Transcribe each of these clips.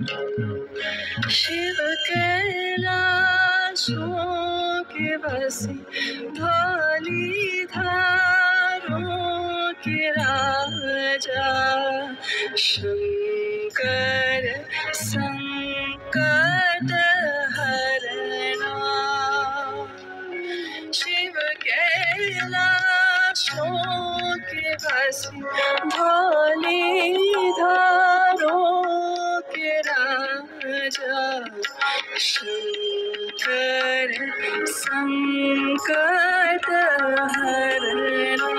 शिव कैलाशों के बसे धौलीधारों के राजा शंकर संकट हरना। शिव कैलाशों के बसे धौलीधारों के राजा शंकर संकट हरना।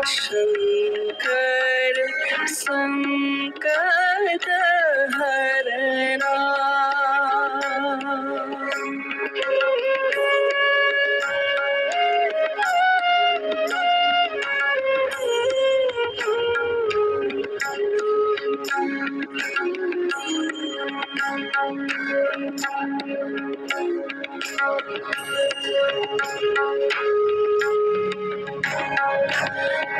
शंकर संकट हरना।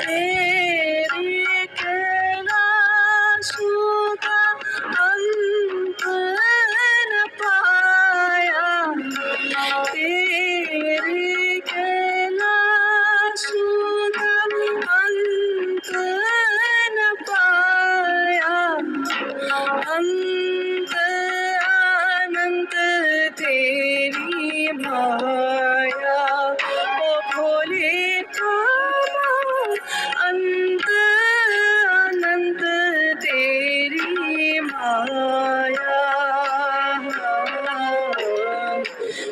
तेरी कैलाशों का अंत न पाया। तेरी कैलाशों का अंत न पाया। अंत अनंत तेरी माया। ओ भोले बाबा अंत अनंत तेरी माया।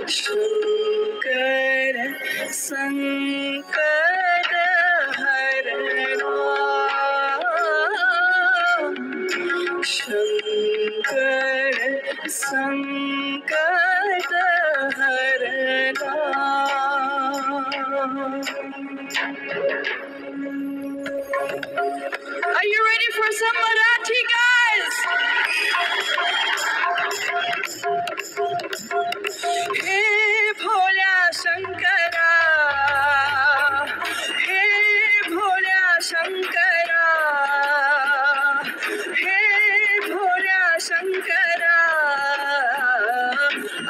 शंकर संकट हरना। शंकर संकट हरना। Are you ready for some Marathi, guys? हे भोल्या शंकरा, हे भोल्या शंकरा, हे भोल्या शंकरा।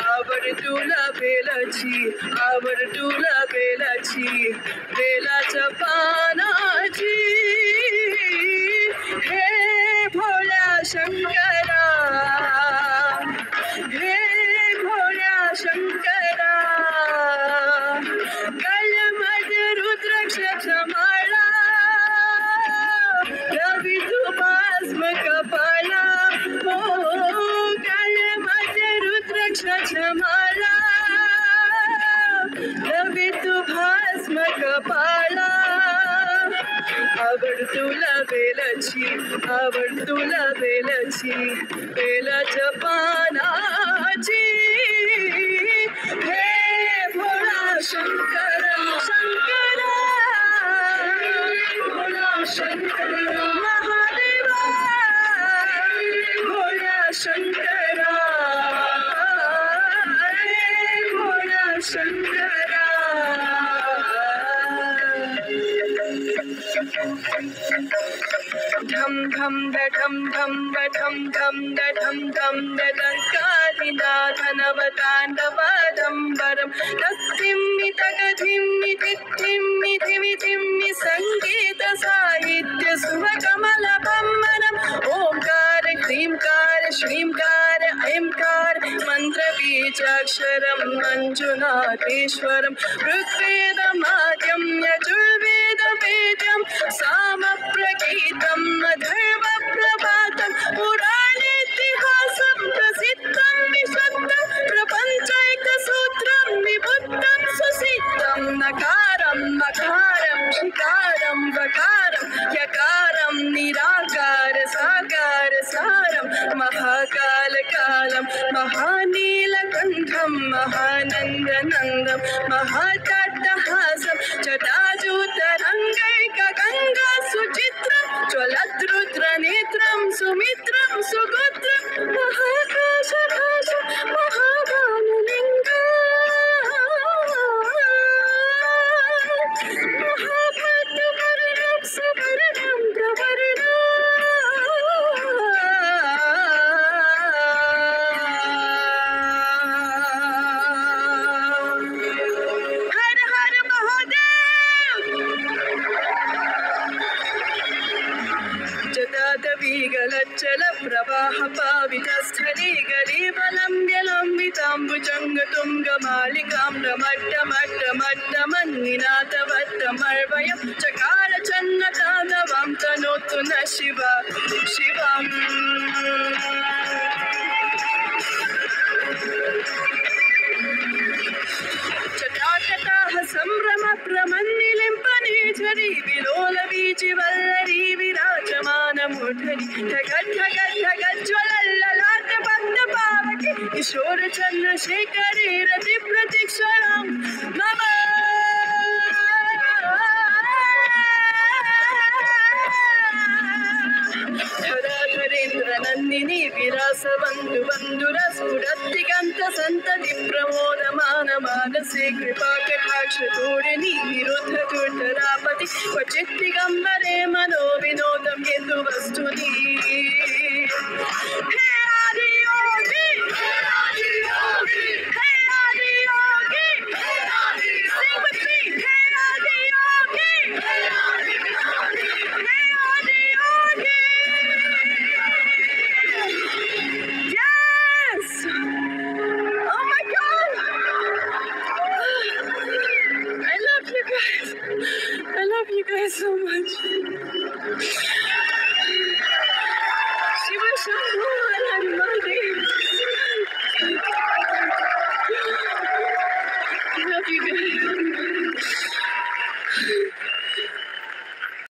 आवड तुला बेलाची, आवड तुला बेलाची, बेलाच्या पानाची। हे भोल्या शंकरा, हे भोल्या शंकरा। गळ्यामध्ये रुद्राक्षाच्या माळा, रवी तू भस्म कपाळा। हो गळ्यामध्ये रुद्राक्षाच्या माळा, रवी तू भस्म कपाळा। आवड तुला बेलाची, आवड तुला बेलाची, बेलाच्या पानाची। हे भोळा शंकरा, शंकरा, भोळा शंकरा महादेवा, भोळा शंकरा, भोळा शंकरा। धम धम ध धम धम ध धम धम ध धम धम ध टंकारिनाथ नवतांडवदंबरम। तत्तिम्मि तगधिम्मि तित्तिम्मि धिमि धिम्मि संगीत साहित्य सुभकमलबम्बरम। ओंकार क्लींकार श्रींकार ऐंकार मंत्र बीजाक्षरम मंजुनाथेश्वरम। ऋग्वेदमाद्यं यजुर्वेद वेद्यं सामप्रगीतं अथर्वप्रभातं। पुराणेतिहासं प्रसिद्धं विशुद्धं प्रपञ्चैकसूत्रं विबुद्धं सुसिद्धं। नकारं मकारं शिकारं वकारं यकारं निराकार साकार सारं। महाकालकालं महानीलकण्ठं महानन्दनन्दं महाट्टहासं। जटाजूतरङ्गैकगङ्गा सुचित्रं ज्वलद्रुद्रनेत्रं सुमित्रं सुगोत्रं। महाकाशभाष महाभानुलिङ्गा, महाभद्रवर्णं सुवर्णं प्रवर्णा। वीगलच्चल प्रवाह पावितस्थली गरीबलम्ब्यलम्बिताम्बुजङ्गतुङ्गमालिकां रमट्टमट्टमट्टमन्निनादवट्टमर्वयं चकार चन्नतादवां तनोतु न शिवा शिवम् चटाकटाः सम्भ्रम प्रमन्निलिम्पनीझरी विलोल वीचिवल्लरी विराजमानमूर्धनि ठगज्ज्वलल्ललाट पद्मपावके किशोर चन्द्रशेखरे रति प्रतीक्षां मम नंदिनी विलासबंधु बंधुरस्फुरद्दिगंत संतति प्रमोदमान मानसे कृपा कटाक्ष तोरिणी विरुद्ध दुर्धरापति क्वचित् दिगंबरे मनो विनोद